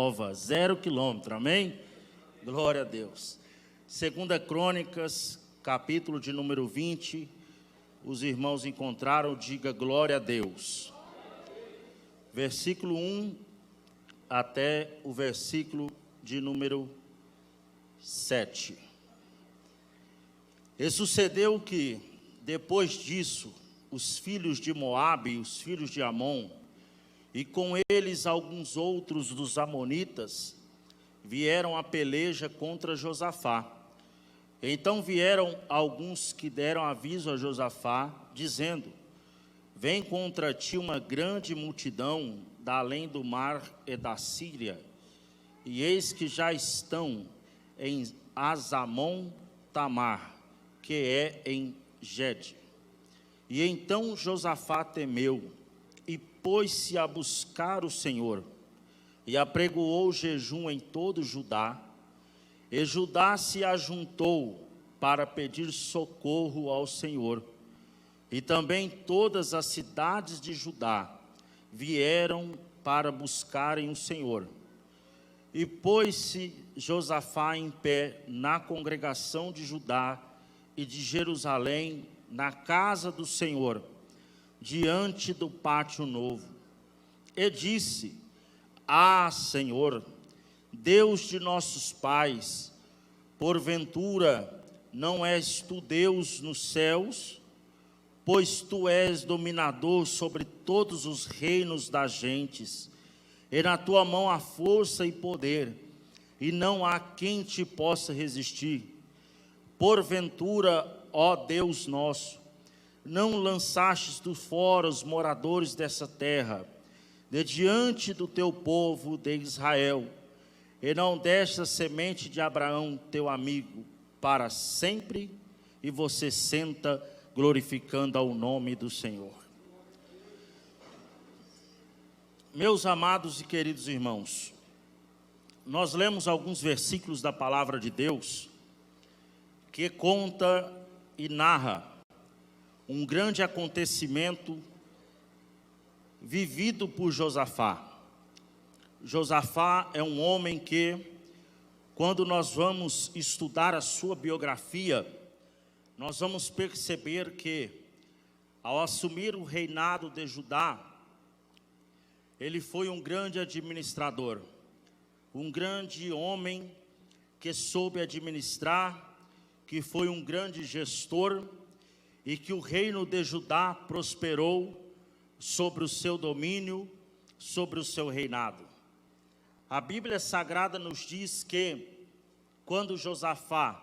nova, 0 quilômetro, amém? Glória a Deus. 2 Crônicas, capítulo de número 20, os irmãos encontraram, diga glória a Deus. Versículo 1 até o versículo de número 7. E sucedeu que, depois disso, os filhos de Moabe e os filhos de Amon, e com eles alguns outros dos amonitas, vieram a peleja contra Josafá. Então vieram alguns que deram aviso a Josafá, dizendo: vem contra ti uma grande multidão da além do mar e da Síria, e eis que já estão em Azamon Tamar, que é em Gede. E então Josafá temeu, e pôs-se a buscar o Senhor, e apregoou jejum em todo Judá, e Judá se ajuntou para pedir socorro ao Senhor, e também todas as cidades de Judá vieram para buscarem o Senhor. E pôs-se Josafá em pé na congregação de Judá e de Jerusalém, na casa do Senhor, diante do pátio novo, e disse: Ah, Senhor, Deus de nossos pais, porventura não és tu Deus nos céus? Pois tu és dominador sobre todos os reinos das gentes, e na tua mão há força e poder, e não há quem te possa resistir. Porventura, ó Deus nosso, não lançastes tu fora os moradores dessa terra, de diante do teu povo de Israel, e não deste a semente de Abraão, teu amigo, para sempre, e você senta glorificando ao nome do Senhor. Meus amados e queridos irmãos, nós lemos alguns versículos da palavra de Deus, que conta e narra um grande acontecimento vivido por Josafá. Josafá é um homem que, quando nós vamos estudar a sua biografia, nós vamos perceber que, ao assumir o reinado de Judá, ele foi um grande administrador, um grande homem que soube administrar, que foi um grande gestor, e que o reino de Judá prosperou sobre o seu domínio, sobre o seu reinado. A Bíblia Sagrada nos diz que, quando Josafá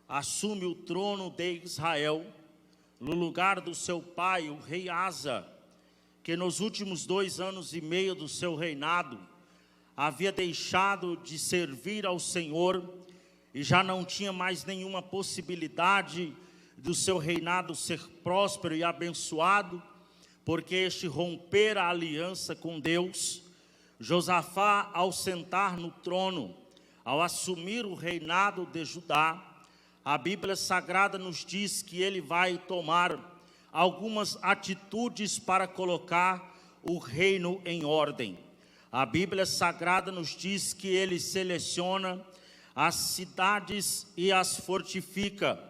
assume o trono de Israel, no lugar do seu pai, o rei Asa, que nos últimos 2 anos e meio do seu reinado, havia deixado de servir ao Senhor, e já não tinha mais nenhuma possibilidade do seu reinado ser próspero e abençoado, porque este rompera a aliança com Deus. Josafá, ao sentar no trono, ao assumir o reinado de Judá, a Bíblia Sagrada nos diz que ele vai tomar algumas atitudes para colocar o reino em ordem. A Bíblia Sagrada nos diz que ele seleciona as cidades e as fortifica,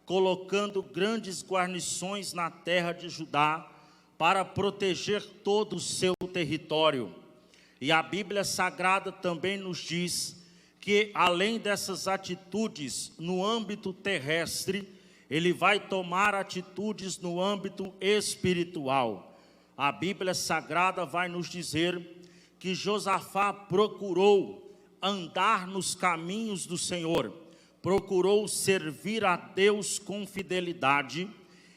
colocando grandes guarnições na terra de Judá para proteger todo o seu território. E a Bíblia Sagrada também nos diz que, além dessas atitudes no âmbito terrestre, ele vai tomar atitudes no âmbito espiritual. A Bíblia Sagrada vai nos dizer que Josafá procurou andar nos caminhos do Senhor, procurou servir a Deus com fidelidade,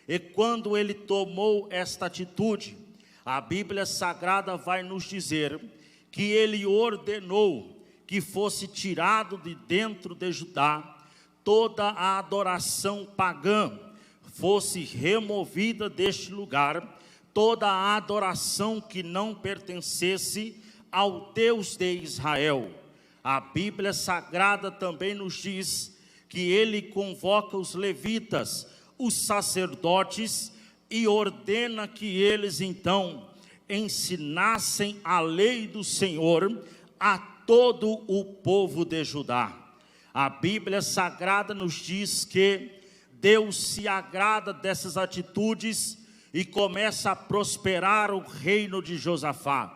e quando ele tomou esta atitude, a Bíblia Sagrada vai nos dizer que ele ordenou que fosse tirado de dentro de Judá toda a adoração pagã, fosse removida deste lugar toda a adoração que não pertencesse ao Deus de Israel. A Bíblia Sagrada também nos diz que ele convoca os levitas, os sacerdotes, e ordena que eles então ensinassem a lei do Senhor a todo o povo de Judá. A Bíblia Sagrada nos diz que Deus se agrada dessas atitudes e começa a prosperar o reino de Josafá.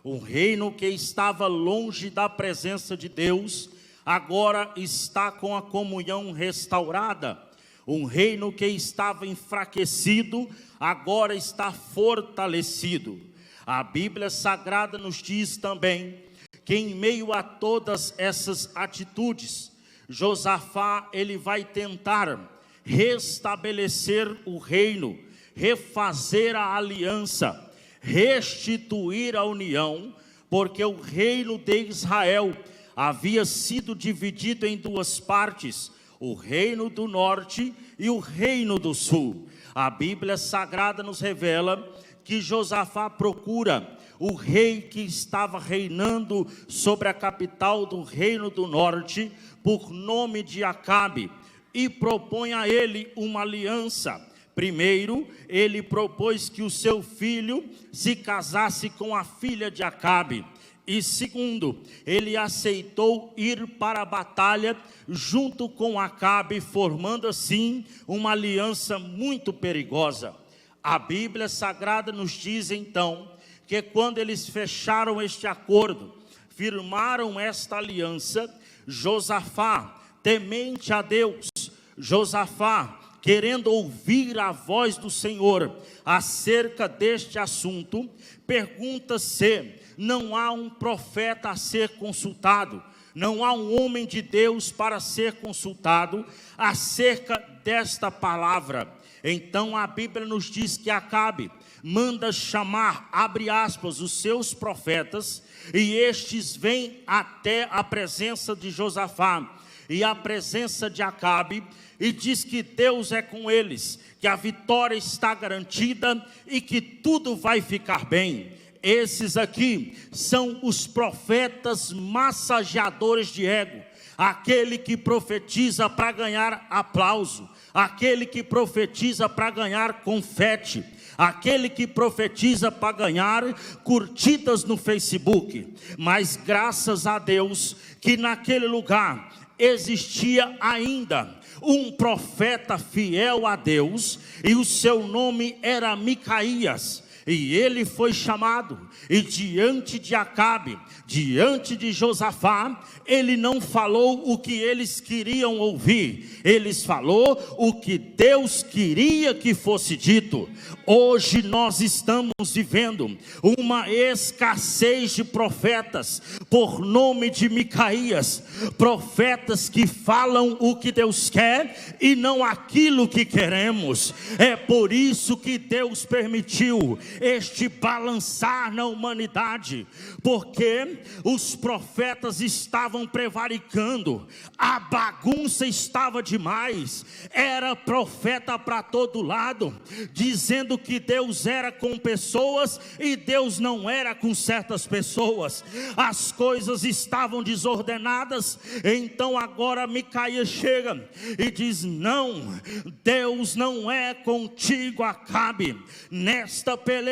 Um reino que estava longe da presença de Deus, agora está com a comunhão restaurada. Um reino que estava enfraquecido, agora está fortalecido. A Bíblia Sagrada nos diz também que em meio a todas essas atitudes, Josafá ele vai tentar restabelecer o reino, refazer a aliança, restituir a união, porque o reino de Israel havia sido dividido em duas partes, o reino do norte e o reino do sul. A Bíblia Sagrada nos revela que Josafá procura o rei que estava reinando sobre a capital do reino do norte, por nome de Acabe, e propõe a ele uma aliança. Primeiro, ele propôs que o seu filho se casasse com a filha de Acabe. E segundo, ele aceitou ir para a batalha junto com Acabe, formando assim uma aliança muito perigosa. A Bíblia Sagrada nos diz então que quando eles fecharam este acordo, firmaram esta aliança, Josafá, temente a Deus, Josafá, querendo ouvir a voz do Senhor acerca deste assunto, pergunta se não há um profeta a ser consultado, não há um homem de Deus para ser consultado acerca desta palavra. Então a Bíblia nos diz que Acabe manda chamar, abre aspas, os seus profetas, e estes vêm até a presença de Josafá e a presença de Acabe, e diz que Deus é com eles, que a vitória está garantida e que tudo vai ficar bem. Esses aqui são os profetas massageadores de ego, aquele que profetiza para ganhar aplauso, aquele que profetiza para ganhar confete, aquele que profetiza para ganhar curtidas no Facebook. Mas graças a Deus que naquele lugar existia ainda um profeta fiel a Deus, e o seu nome era Micaías. E ele foi chamado, e diante de Acabe, diante de Josafá, ele não falou o que eles queriam ouvir, eles falou o que Deus queria que fosse dito. Hoje nós estamos vivendo uma escassez de profetas, por nome de Micaías, profetas que falam o que Deus quer e não aquilo que queremos. É por isso que Deus permitiu este balançar na humanidade, porque os profetas estavam prevaricando, a bagunça estava demais, era profeta para todo lado, dizendo que Deus era com pessoas e Deus não era com certas pessoas, as coisas estavam desordenadas. Então agora Micaías chega e diz: não, Deus não é contigo, Acabe, nesta peleja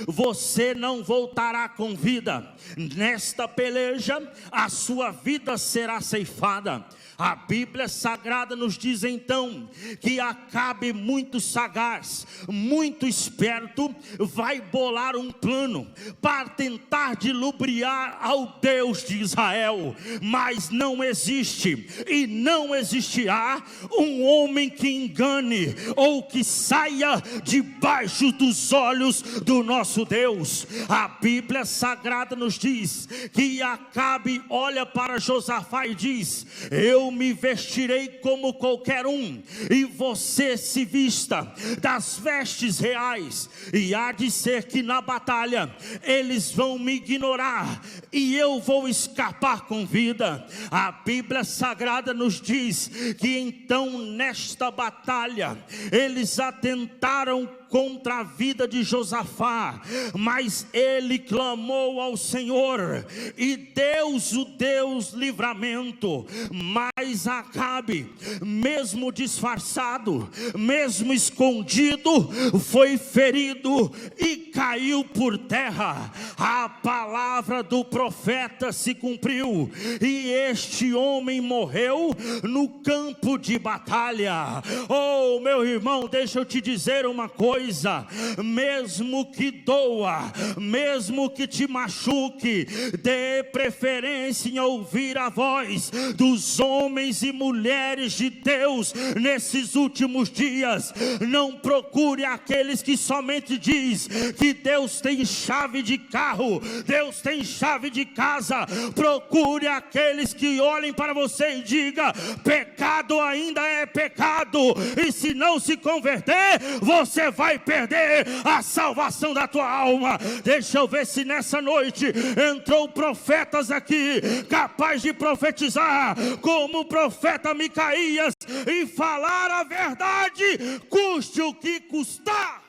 você não voltará com vida, nesta peleja a sua vida será ceifada. A Bíblia Sagrada nos diz então que Acabe, muito sagaz, muito esperto, vai bolar um plano para tentar dilubriar ao Deus de Israel. Mas não existe e não existirá um homem que engane ou que saia debaixo dos olhos do nosso Deus. A Bíblia Sagrada nos diz que Acabe olha para Josafá e diz: eu me vestirei como qualquer um, e você se vista das vestes reais, e há de ser que na batalha eles vão me ignorar e eu vou escapar com vida. A Bíblia Sagrada nos diz que então nesta batalha eles atentaram contra a vida de Josafá, mas ele clamou ao Senhor, e Deus o deu livramento. Mas Acabe, mesmo disfarçado, mesmo escondido, foi ferido e caiu por terra. A palavra do profeta se cumpriu, e este homem morreu no campo de batalha. Oh, meu irmão, deixa eu te dizer uma coisa: mesmo que doa, mesmo que te machuque, dê preferência em ouvir a voz dos homens e mulheres de Deus nesses últimos dias. Não procure aqueles que somente diz que Deus tem chave de carro, Deus tem chave de casa. Procure aqueles que olhem para você e diga: pecado ainda é pecado, e se não se converter, você vai perder a salvação da tua alma. Deixa eu ver se nessa noite entrou profetas aqui, capaz de profetizar como o profeta Micaías e falar a verdade, custe o que custar.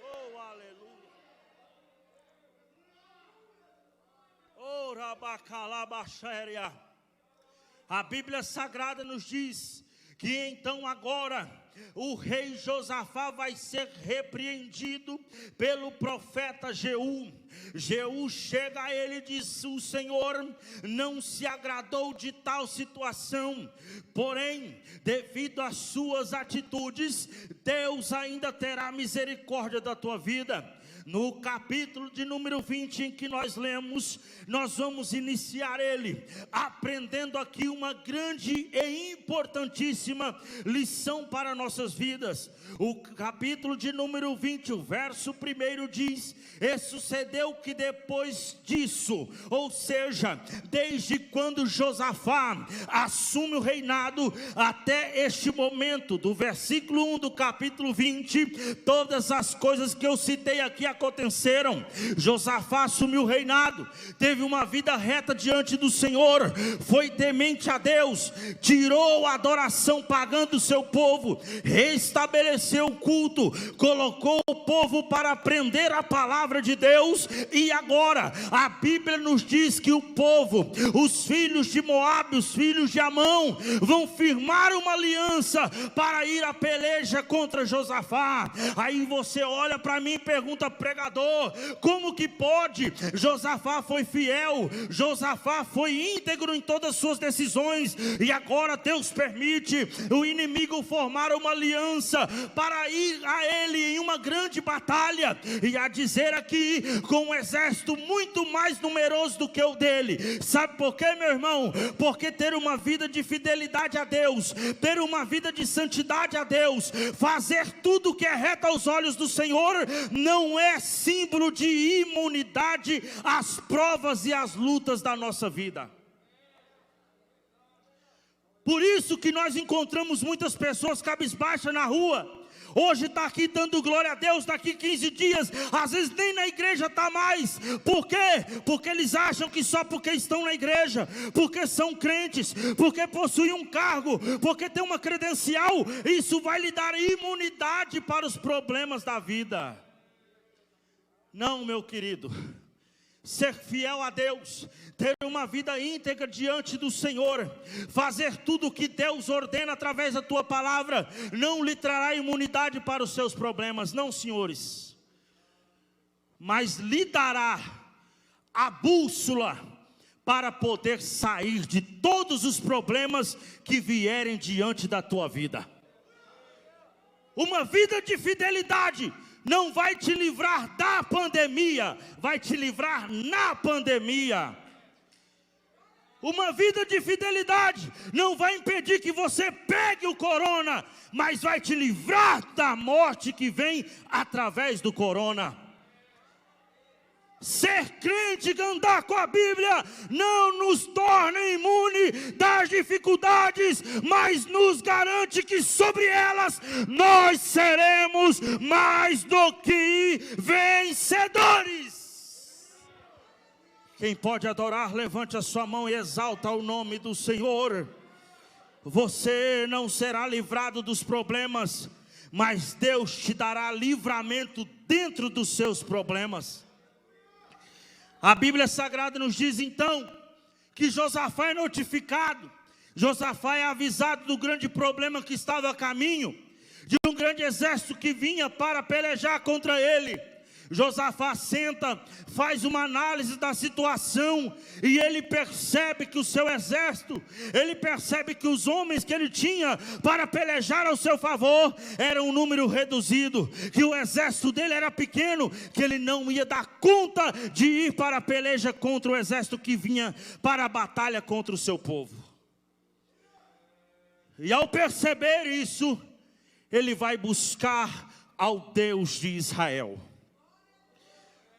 Oh, aleluia. Oh, rabacalabaxéria. A Bíblia Sagrada nos diz que então agora o rei Josafá vai ser repreendido pelo profeta Jeú. Jeú chega a ele e diz: o Senhor não se agradou de tal situação, porém, devido às suas atitudes, Deus ainda terá misericórdia da tua vida. No capítulo de número 20 em que nós lemos, nós vamos iniciar ele, aprendendo aqui uma grande e importantíssima lição para nossas vidas. O capítulo de número 20, o verso 1 diz: e sucedeu que depois disso, ou seja, desde quando Josafá assume o reinado até este momento, do versículo 1 do capítulo 20, todas as coisas que eu citei aqui aconteceram. Josafá assumiu o reinado, teve uma vida reta diante do Senhor, foi temente a Deus, tirou a adoração pagã do seu povo, restabeleceu o culto, colocou o povo para aprender a palavra de Deus. E agora a Bíblia nos diz que o povo, os filhos de Moabe, os filhos de Amon, vão firmar uma aliança para ir à peleja contra Josafá. Aí você olha para mim e pergunta: pregador, como que pode? Josafá foi fiel, Josafá foi íntegro em todas as suas decisões, e agora Deus permite o inimigo formar uma aliança para ir a ele em uma grande batalha, e a dizer aqui, com um exército muito mais numeroso do que o dele. Sabe por quê, meu irmão? Porque ter uma vida de fidelidade a Deus, ter uma vida de santidade a Deus, fazer tudo que é reto aos olhos do Senhor, não é símbolo de imunidade às provas e às lutas da nossa vida. Por isso que nós encontramos muitas pessoas cabisbaixas na rua. Hoje está aqui dando glória a Deus, daqui 15 dias, às vezes nem na igreja está mais. Por quê? Porque eles acham que só porque estão na igreja, porque são crentes, porque possuem um cargo, porque tem uma credencial, isso vai lhe dar imunidade para os problemas da vida. Não, meu querido. Ser fiel a Deus, ter uma vida íntegra diante do Senhor, fazer tudo o que Deus ordena através da tua palavra, não lhe trará imunidade para os seus problemas, não, senhores, mas lhe dará a bússola para poder sair de todos os problemas que vierem diante da tua vida. Uma vida de fidelidade não vai te livrar da pandemia, vai te livrar na pandemia. Uma vida de fidelidade não vai impedir que você pegue o corona, mas vai te livrar da morte que vem através do corona. Ser crente, andar com a Bíblia, não nos torna imune das dificuldades, mas nos garante que sobre elas nós seremos mais do que vencedores. Quem pode adorar, levante a sua mão e exalta o nome do Senhor. Você não será livrado dos problemas, mas Deus te dará livramento dentro dos seus problemas. A Bíblia Sagrada nos diz então que Josafá é notificado, Josafá é avisado do grande problema que estava a caminho, de um grande exército que vinha para pelejar contra ele. Josafá senta, faz uma análise da situação, e ele percebe que o seu exército, ele percebe que os homens que ele tinha para pelejar ao seu favor, era um número reduzido, que o exército dele era pequeno, que ele não ia dar conta de ir para a peleja contra o exército que vinha para a batalha contra o seu povo. E ao perceber isso, ele vai buscar ao Deus de Israel.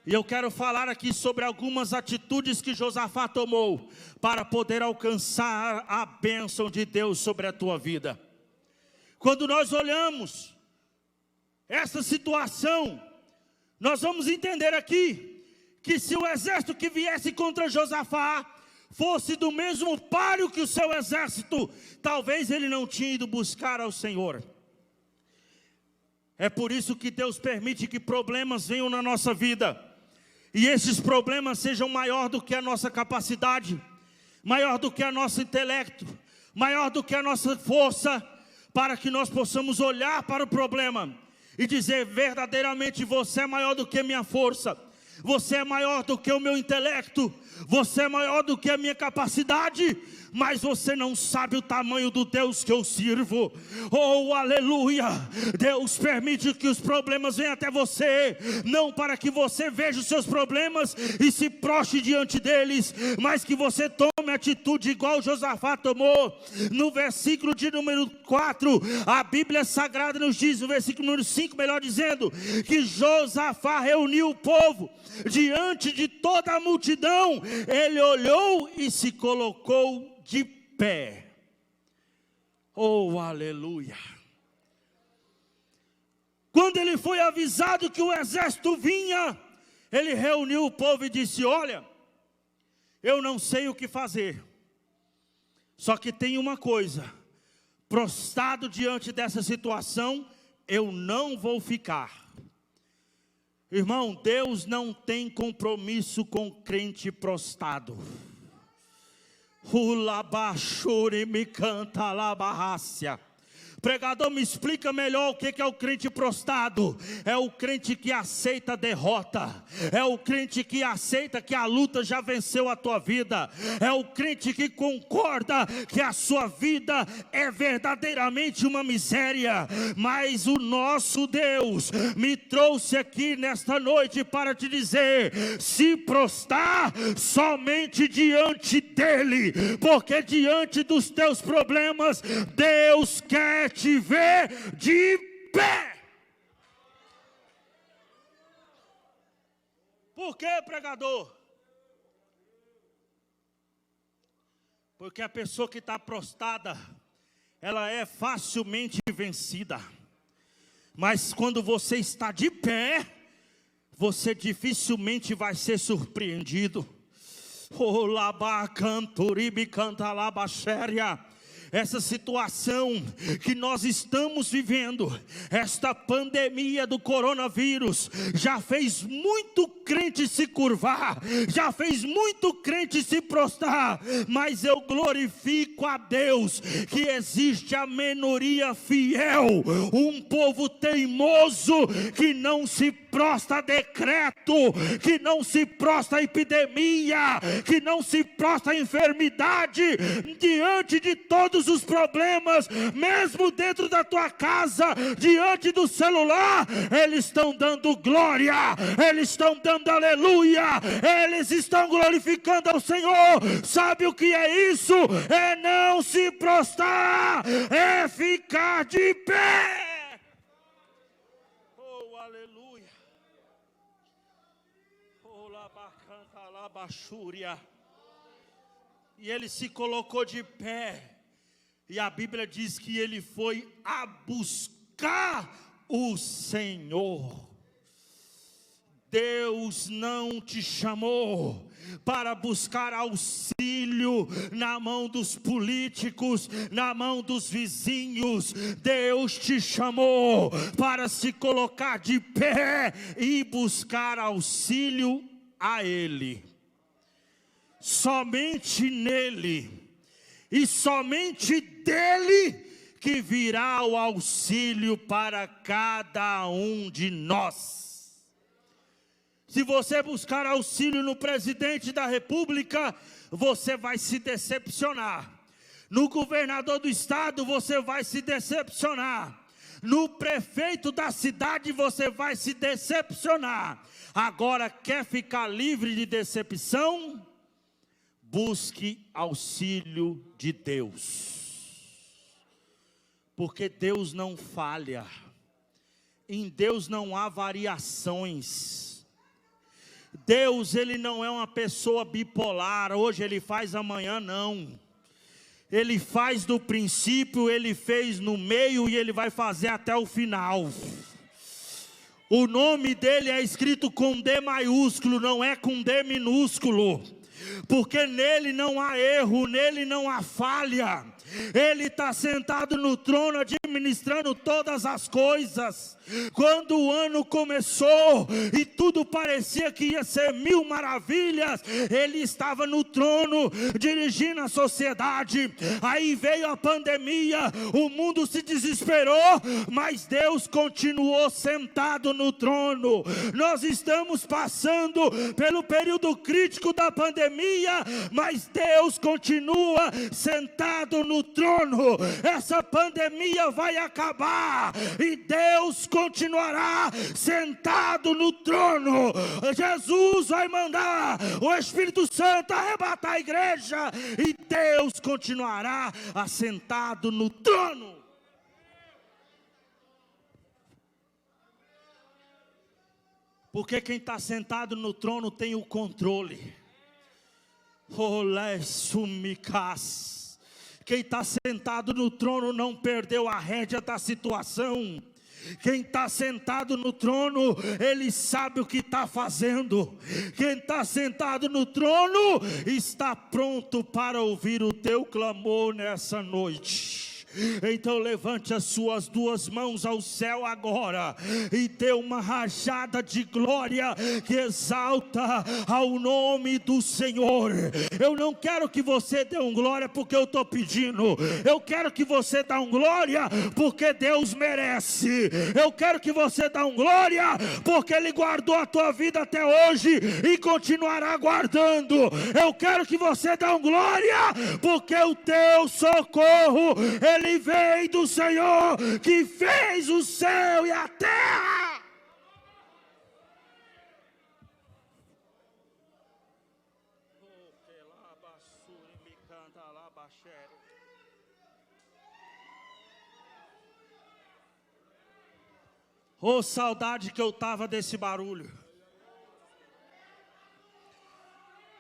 E eu quero falar aqui sobre algumas atitudes que Josafá tomou para poder alcançar a bênção de Deus sobre a tua vida. Quando nós olhamos essa situação, nós vamos entender aqui que se o exército que viesse contra Josafá fosse do mesmo páreo que o seu exército, talvez ele não tinha ido buscar ao Senhor. É por isso que Deus permite que problemas venham na nossa vida, e esses problemas sejam maior do que a nossa capacidade, maior do que o nosso intelecto, maior do que a nossa força, para que nós possamos olhar para o problema e dizer: verdadeiramente você é maior do que minha força, você é maior do que o meu intelecto, você é maior do que a minha capacidade, mas você não sabe o tamanho do Deus que eu sirvo. Oh, aleluia! Deus permite que os problemas venham até você, não para que você veja os seus problemas e se prostre diante deles, mas que você tome atitude igual Josafá tomou. No versículo de número 4, a Bíblia Sagrada nos diz, no versículo número 5, melhor dizendo, que Josafá reuniu o povo diante de toda a multidão. Ele olhou e se colocou de pé. Oh, aleluia! Quando ele foi avisado que o exército vinha, ele reuniu o povo e disse: olha, eu não sei o que fazer, só que tem uma coisa: prostrado diante dessa situação, eu não vou ficar. Irmão, Deus não tem compromisso com crente prostrado. Me canta lá barrácia. Pregador, me explica melhor o que é o crente prostrado. É o crente que aceita a derrota, é o crente que aceita que a luta já venceu a tua vida, é o crente que concorda que a sua vida é verdadeiramente uma miséria. Mas o nosso Deus me trouxe aqui nesta noite para te dizer: se prostrar somente diante dele, porque diante dos teus problemas Deus quer te ver de pé. Por que, pregador? Porque a pessoa que está prostrada, ela é facilmente vencida. Mas quando você está de pé, você dificilmente vai ser surpreendido. Oh, laba canturibi canta laba xéria. Essa situação que nós estamos vivendo, esta pandemia do coronavírus, já fez muito crente se curvar, já fez muito crente se prostrar, mas eu glorifico a Deus que existe a minoria fiel, um povo teimoso que não se prostra a decreto, que não se prostra a epidemia, que não se prostra a enfermidade, diante de todos os problemas, mesmo dentro da tua casa, diante do celular, eles estão dando glória, eles estão dando aleluia, eles estão glorificando ao Senhor. Sabe o que é isso? É não se prostrar, é ficar de pé. Oh, aleluia. Oh, labacanta, labachúria. E ele se colocou de pé. E a Bíblia diz que ele foi a buscar o Senhor. Deus não te chamou para buscar auxílio na mão dos políticos, na mão dos vizinhos. Deus te chamou para se colocar de pé e buscar auxílio a Ele. Somente nele e somente dele que virá o auxílio para cada um de nós. Se você buscar auxílio no presidente da república, você vai se decepcionar. No governador do estado, você vai se decepcionar. No prefeito da cidade, você vai se decepcionar. Agora, quer ficar livre de decepção? Busque auxílio de Deus. Porque Deus não falha. Em Deus não há variações. Deus, Ele não é uma pessoa bipolar, hoje Ele faz, amanhã não. Ele faz do princípio, Ele fez no meio e Ele vai fazer até o final. O nome dEle é escrito com D maiúsculo, não é com D minúsculo. Porque nele não há erro, nele não há falha. Ele está sentado no trono administrando todas as coisas. Quando o ano começou e tudo parecia que ia ser mil maravilhas, Ele estava no trono dirigindo a sociedade. Aí veio a pandemia, o mundo se desesperou, mas Deus continuou sentado no trono. Nós estamos passando pelo período crítico da pandemia, mas Deus continua sentado no trono. Essa pandemia vai acabar e Deus continuará sentado no trono. Jesus vai mandar o Espírito Santo arrebatar a igreja e Deus continuará assentado no trono. Porque quem está sentado no trono tem o controle. Olé sumicas. Quem está sentado no trono não perdeu a rédea da situação. Quem está sentado no trono, ele sabe o que está fazendo. Quem está sentado no trono, está pronto para ouvir o teu clamor nessa noite. Então levante as suas duas mãos ao céu agora e dê uma rajada de glória que exalta ao nome do Senhor. Eu não quero que você dê um glória porque eu estou pedindo. Eu quero que você dê um glória porque Deus merece. Eu quero que você dê um glória porque Ele guardou a tua vida até hoje e continuará guardando. Eu quero que você dê um glória porque o teu socorro, Ele vem do Senhor que fez o céu e a terra. Oh, saudade que eu tava desse barulho.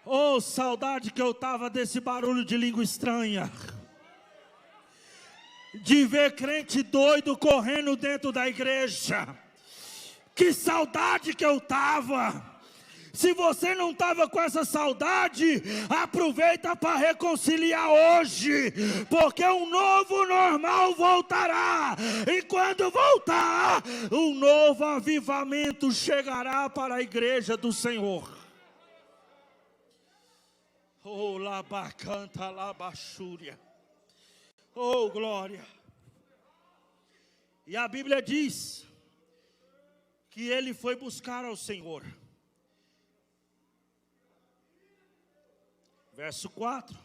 Oh, saudade que eu tava desse barulho de língua estranha. De ver crente doido correndo dentro da igreja. Que saudade que eu tava. Se você não estava com essa saudade, aproveita para reconciliar hoje, porque um novo normal voltará, e quando voltar, um novo avivamento chegará para a igreja do Senhor. Oh, labacanta, labachúria. Oh, glória. E a Bíblia diz que ele foi buscar ao Senhor. Verso 4.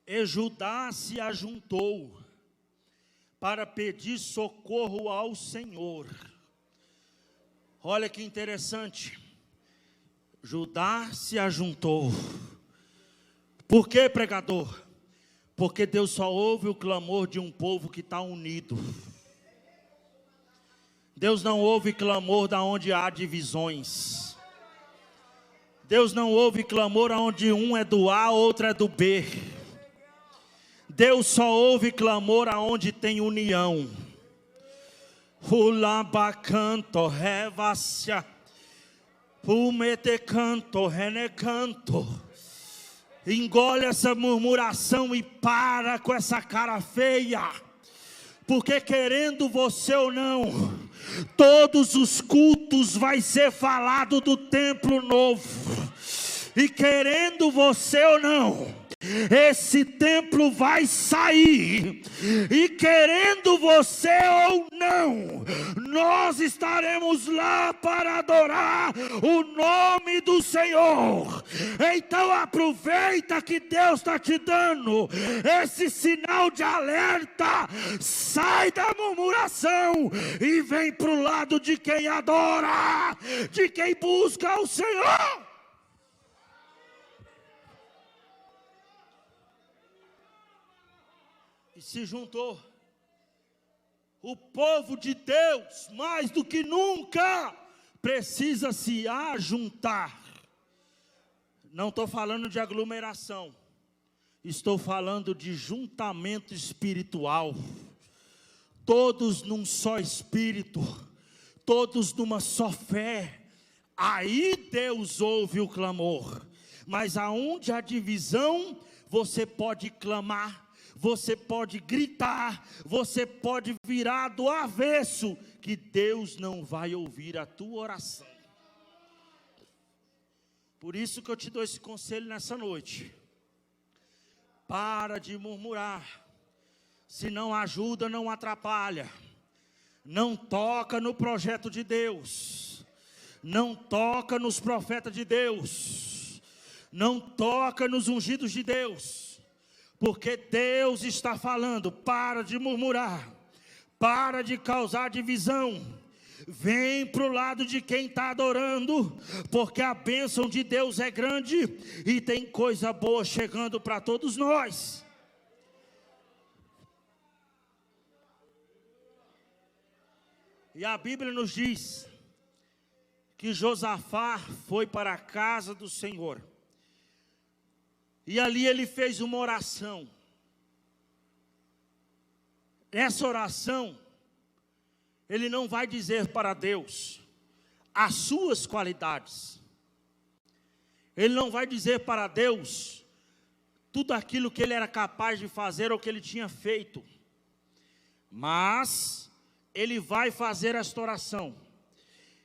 E Judá se ajuntou para pedir socorro ao Senhor. Olha que interessante. Judá se ajuntou. Por quê, pregador? Porque Deus só ouve o clamor de um povo que está unido. Deus não ouve clamor da onde há divisões. Deus não ouve clamor onde um é do A, outro é do B. Deus só ouve clamor aonde tem união. Ulabacanto revacia. Pumete canto, renecanto. Engole essa murmuração e para com essa cara feia. Porque querendo você ou não, todos os cultos vai ser falado do templo novo. E querendo você ou não, esse templo vai sair. E querendo você ou não, nós estaremos lá para adorar o nome do Senhor. Então aproveita que Deus está te dando esse sinal de alerta. Sai da murmuração e vem para o lado de quem adora, de quem busca o Senhor. E se juntou o povo de Deus, mais do que nunca, precisa se ajuntar. Não estou falando de aglomeração, estou falando de juntamento espiritual. Todos num só espírito, todos numa só fé. Aí Deus ouve o clamor. Mas aonde há divisão, você pode clamar, você pode gritar, você pode virar do avesso, que Deus não vai ouvir a tua oração. Por isso que eu te dou esse conselho nessa noite. Para de murmurar. Se não ajuda, não atrapalha. Não toca no projeto de Deus. Não toca nos profetas de Deus. Não toca nos ungidos de Deus. Porque Deus está falando, para de murmurar, para de causar divisão, vem para o lado de quem está adorando, porque a bênção de Deus é grande e tem coisa boa chegando para todos nós. E a Bíblia nos diz que Josafá foi para a casa do Senhor. E ali ele fez uma oração. Essa oração, ele não vai dizer para Deus as suas qualidades. Ele não vai dizer para Deus tudo aquilo que ele era capaz de fazer ou que ele tinha feito. Mas ele vai fazer esta oração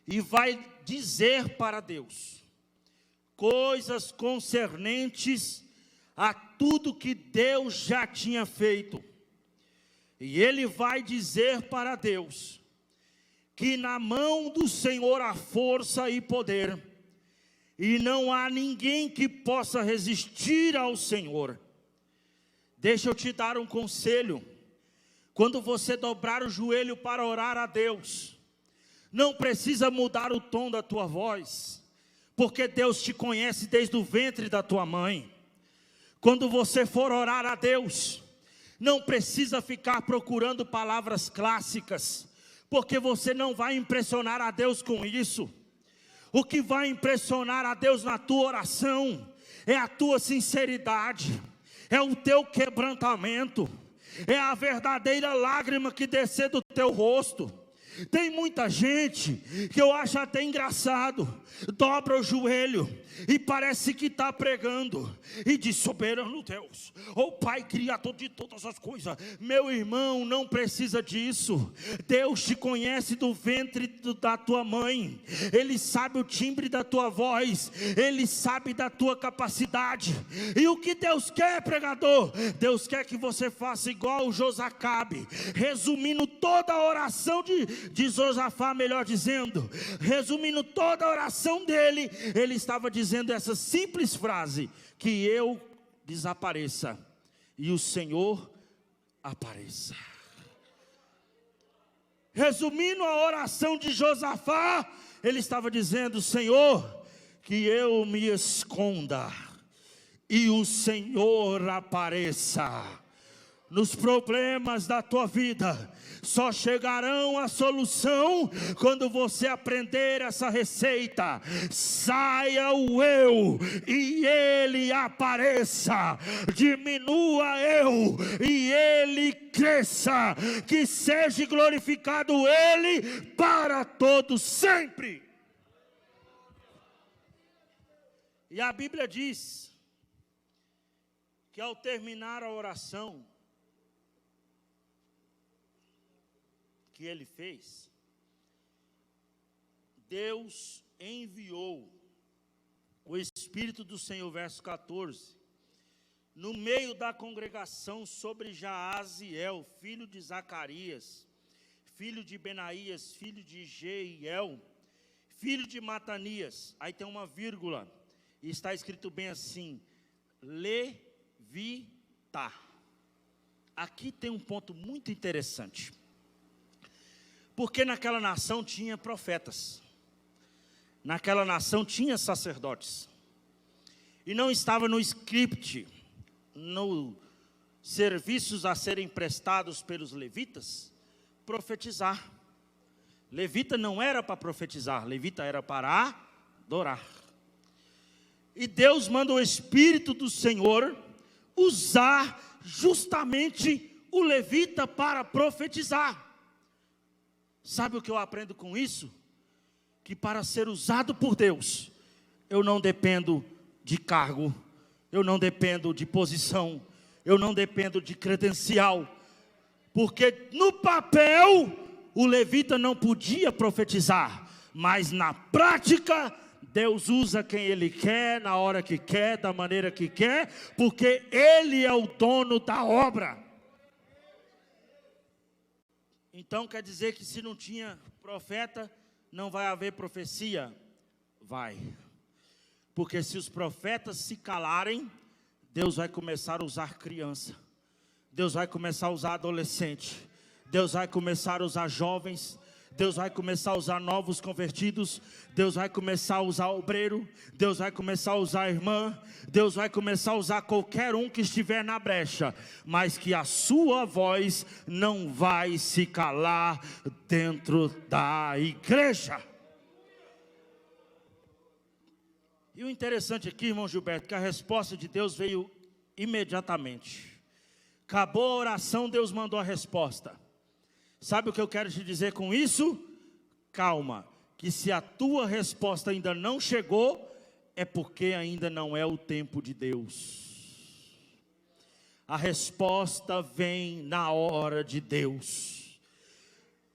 e vai dizer para Deus coisas concernentes a tudo que Deus já tinha feito. E ele vai dizer para Deus que na mão do Senhor há força e poder, e não há ninguém que possa resistir ao Senhor. Deixa eu te dar um conselho. Quando você dobrar o joelho para orar a Deus, não precisa mudar o tom da tua voz, porque Deus te conhece desde o ventre da tua mãe. Quando você for orar a Deus, não precisa ficar procurando palavras clássicas, porque você não vai impressionar a Deus com isso. O que vai impressionar a Deus na tua oração é a tua sinceridade, é o teu quebrantamento, é a verdadeira lágrima que descer do teu rosto. Tem muita gente que eu acho até engraçado, dobra o joelho e parece que está pregando e diz: soberano Deus, ó Pai Criador de todas as coisas. Meu irmão, não precisa disso. Deus te conhece do ventre da tua mãe. Ele sabe o timbre da tua voz, Ele sabe da tua capacidade. E o que Deus quer, pregador? Deus quer que você faça igual o Josacabe, resumindo toda a oração de Josafá, melhor dizendo, resumindo toda a oração dele, ele estava dizendo essa simples frase: que eu desapareça e o Senhor apareça. Resumindo a oração de Josafá, ele estava dizendo: Senhor, que eu me esconda e o Senhor apareça. Nos problemas da tua vida, só chegarão a solução quando você aprender essa receita. Saia o eu e ele apareça. Diminua eu e ele cresça. Que seja glorificado ele para todos sempre. E a Bíblia diz que ao terminar a oração que ele fez, Deus enviou o Espírito do Senhor, verso 14, no meio da congregação sobre Jaaziel, filho de Zacarias, filho de Benaías, filho de Jeiel, filho de Matanias. Aí tem uma vírgula, e está escrito bem assim, Levita. Aqui tem um ponto muito interessante, porque naquela nação tinha profetas, naquela nação tinha sacerdotes, e não estava no script, no serviços a serem prestados pelos levitas, profetizar. Levita não era para profetizar, levita era para adorar. E Deus manda o Espírito do Senhor usar justamente o levita para profetizar. Sabe o que eu aprendo com isso? Que para ser usado por Deus, eu não dependo de cargo, eu não dependo de posição, eu não dependo de credencial, porque no papel o levita não podia profetizar, mas na prática Deus usa quem Ele quer, na hora que quer, da maneira que quer, porque Ele é o dono da obra. Então quer dizer que se não tinha profeta, não vai haver profecia? Vai. Porque se os profetas se calarem, Deus vai começar a usar criança, Deus vai começar a usar adolescente, Deus vai começar a usar jovens, Deus vai começar a usar novos convertidos, Deus vai começar a usar obreiro, Deus vai começar a usar irmã, Deus vai começar a usar qualquer um que estiver na brecha, mas que a sua voz não vai se calar dentro da igreja. E o interessante aqui, irmão Gilberto, que a resposta de Deus veio imediatamente. Acabou a oração, Deus mandou a resposta. Sabe o que eu quero te dizer com isso? Calma, que se a tua resposta ainda não chegou, é porque ainda não é o tempo de Deus. A resposta vem na hora de Deus.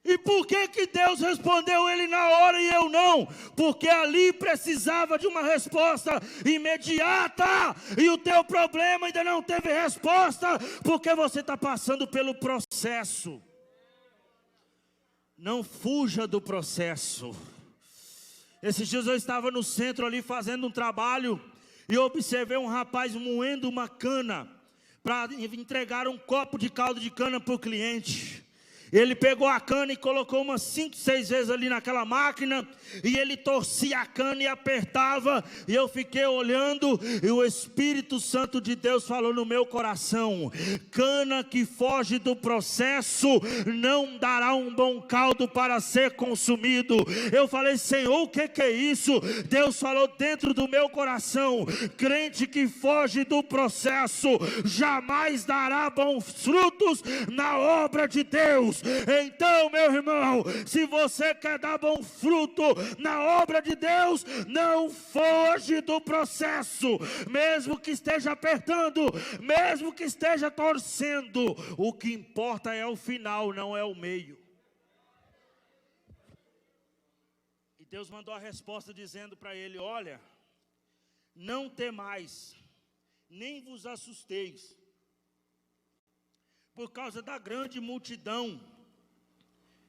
E por que Deus respondeu ele na hora e eu não? Porque ali precisava de uma resposta imediata. E o teu problema ainda não teve resposta, porque você está passando pelo processo. Não fuja do processo. Esses dias eu estava no centro ali fazendo um trabalho, e observei um rapaz moendo uma cana, para entregar um copo de caldo de cana para o cliente. Ele pegou a cana e colocou umas 5, 6 vezes ali naquela máquina, e ele torcia a cana e apertava, e eu fiquei olhando, e o Espírito Santo de Deus falou no meu coração: cana que foge do processo não dará um bom caldo para ser consumido. Eu falei: Senhor, o que é isso? Deus falou dentro do meu coração: crente que foge do processo jamais dará bons frutos na obra de Deus. Então, meu irmão, se você quer dar bom fruto na obra de Deus, não foge do processo, mesmo que esteja apertando, mesmo que esteja torcendo. O que importa é o final, não é o meio. E Deus mandou a resposta dizendo para ele: olha, não temais, nem vos assusteis, por causa da grande multidão,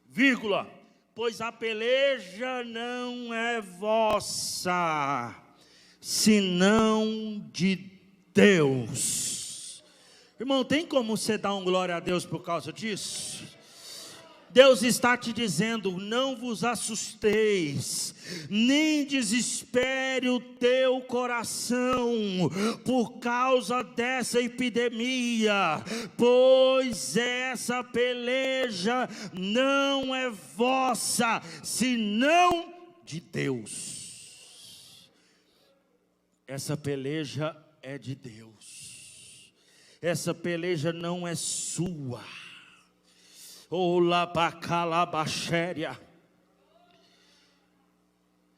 vírgula, pois a peleja não é vossa, senão de Deus. Irmão, tem como você dar um glória a Deus por causa disso? Deus está te dizendo: não vos assusteis, nem desespere o teu coração por causa dessa epidemia, pois essa peleja não é vossa, senão de Deus. Essa peleja é de Deus, essa peleja não é sua.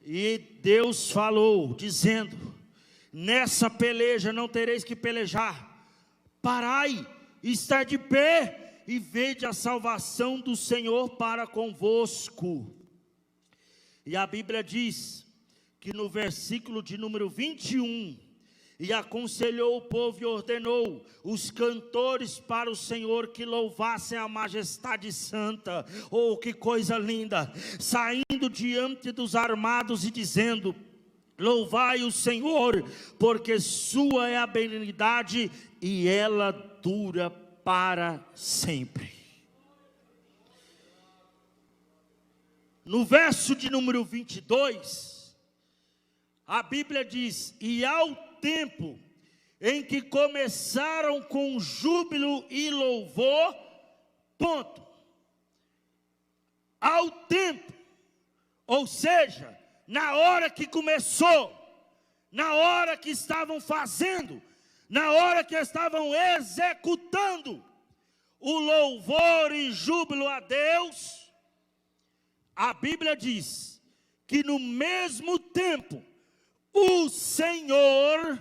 E Deus falou, dizendo nessa peleja não tereis que pelejar. Parai, está de pé e vede a salvação do Senhor para convosco. E a Bíblia diz que no versículo de número 21, e aconselhou o povo e ordenou os cantores para o Senhor que louvassem a majestade santa. Oh, que coisa linda! Saindo diante dos armados e dizendo: louvai o Senhor, porque sua é a benignidade e ela dura para sempre. No verso de número 22, a Bíblia diz: e ao tempo em que começaram com júbilo e louvor, ponto. Ao tempo, ou seja, na hora que começou, na hora que estavam fazendo, na hora que estavam executando o louvor e júbilo a Deus, a Bíblia diz que no mesmo tempo, o Senhor,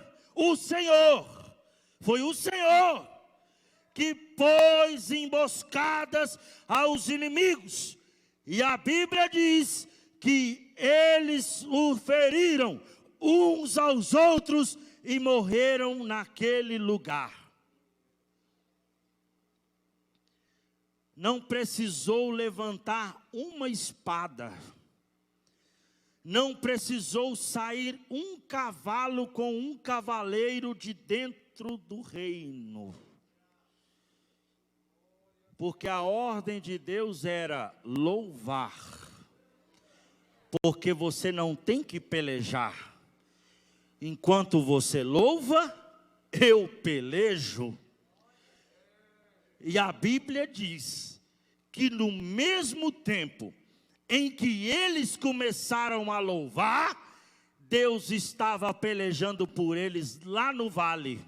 foi o Senhor que pôs emboscadas aos inimigos, e a Bíblia diz que eles o feriram uns aos outros e morreram naquele lugar. Não precisou levantar uma espada, não precisou sair um cavalo com um cavaleiro de dentro do reino, porque a ordem de Deus era louvar, porque você não tem que pelejar. Enquanto você louva, eu pelejo. E a Bíblia diz que no mesmo tempo em que eles começaram a louvar, Deus estava pelejando por eles lá no vale.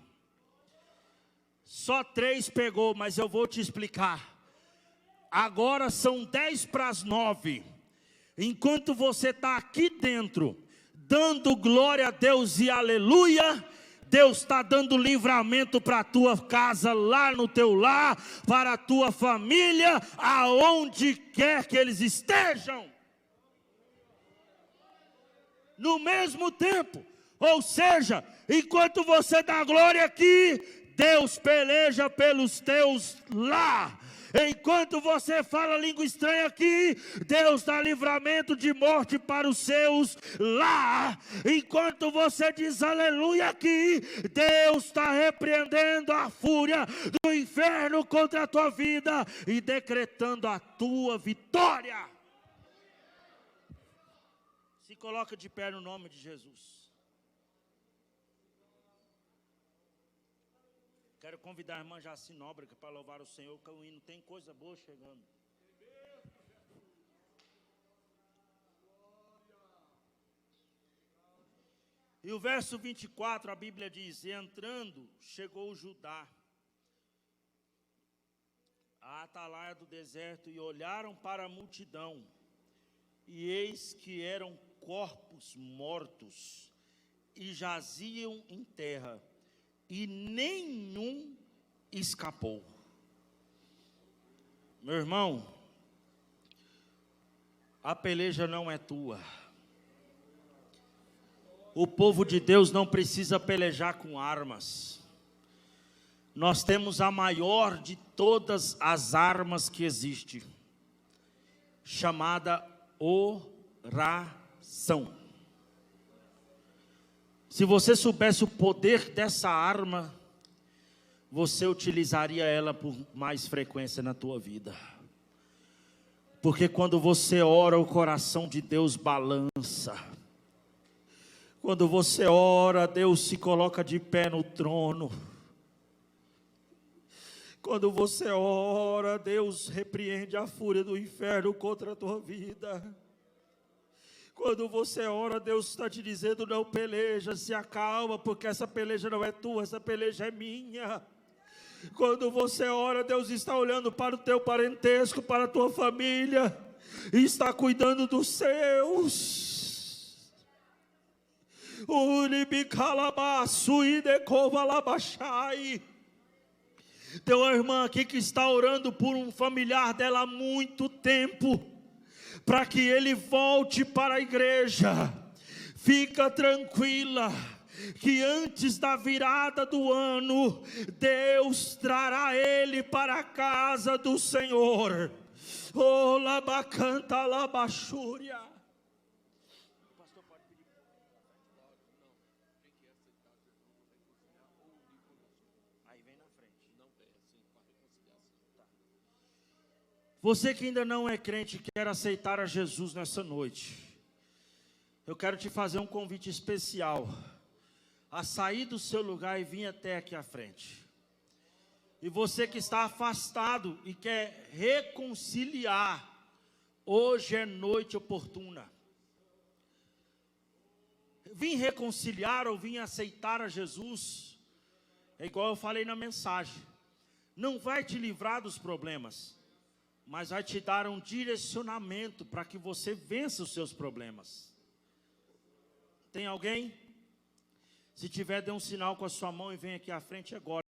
Só 3 pegou, mas eu vou te explicar. Agora são 10:09. Enquanto você está aqui dentro, dando glória a Deus e aleluia, Deus está dando livramento para a tua casa, lá no teu lar, para a tua família, aonde quer que eles estejam. No mesmo tempo, ou seja, enquanto você dá glória aqui, Deus peleja pelos teus lá. Enquanto você fala língua estranha aqui, Deus dá livramento de morte para os seus lá. Enquanto você diz aleluia aqui, Deus está repreendendo a fúria do inferno contra a tua vida e decretando a tua vitória. Se coloca de pé no nome de Jesus. Quero convidar a irmã Jaci Nóbrega para louvar o Senhor, que o hino tem coisa boa chegando. E o verso 24, a Bíblia diz: e entrando, chegou Judá à atalaia do deserto, e olharam para a multidão, e eis que eram corpos mortos, e jaziam em terra, e nenhum escapou. Meu irmão, a peleja não é tua. O povo de Deus não precisa pelejar com armas. Nós temos a maior de todas as armas que existe, chamada oração. Se você soubesse o poder dessa arma, você utilizaria ela por mais frequência na tua vida. Porque quando você ora, o coração de Deus balança. Quando você ora, Deus se coloca de pé no trono. Quando você ora, Deus repreende a fúria do inferno contra a tua vida. Quando você ora, Deus está te dizendo: não peleja, se acalma, porque essa peleja não é tua, essa peleja é minha. Quando você ora, Deus está olhando para o teu parentesco, para a tua família, e está cuidando dos seus. Tem uma irmã aqui que está orando por um familiar dela há muito tempo, para que ele volte para a igreja. Fica tranquila, que antes da virada do ano, Deus trará ele para a casa do Senhor. Oh, labacanta, labachúria. Pastor, pode pedir. Aí vem na frente. Não tem assim, para reconciliação. Você que ainda não é crente e quer aceitar a Jesus nessa noite, eu quero te fazer um convite especial a sair do seu lugar e vir até aqui à frente. E você que está afastado e quer reconciliar, hoje é noite oportuna. Vim reconciliar ou vim aceitar a Jesus, é igual eu falei na mensagem, não vai te livrar dos problemas, mas vai te dar um direcionamento para que você vença os seus problemas. Tem alguém? Se tiver, dê um sinal com a sua mão e vem aqui à frente agora.